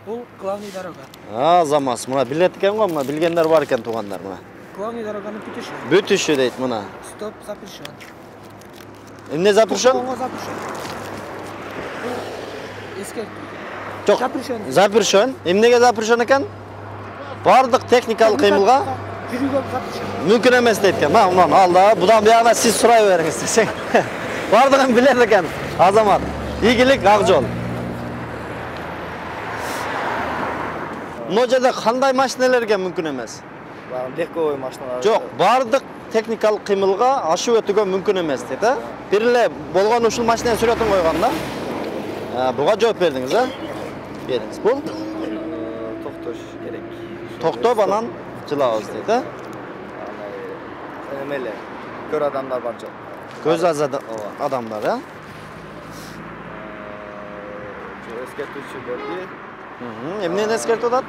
Бұл главный дорога. Замас, мына билет екен ғой, мына білгендер бар екен туғандар мына. Главный дороганың бүтіші. Бүтіші дейді мына. Стоп, запрещен. Emne запрещен? Тоқтауға запрещен. Бұл ескерту. Жоқ, Запрещен. запрещен. Emnege запрещен екен? Бардық техникалық қимылға Жүруге запрещен. мүмкін емес дейді екен. Мынаны алда, бұдан бұяғына сіз сұрай беріңіз десең. Бардығын біледі екен, азамат. Игілік, ақ жол. Мына жерде қандай машиналерге мүмкін емес? Легковой машиналар. Жоқ, бардық техникалық қимылға ашу өтуге мүмкін емес дейді. Біріле болған ушыл машинаны сүретін қойған да. Бұға жооп бердіңіз, а? Беріңіз. Бұл? Тоқтош керек. Тоқтоп анан жылауыз дейді. Эмеле. Көр адамдар бар жоқ. Көз аз адамдар, а? Ескертуші берді. Emneni eskертіп отады?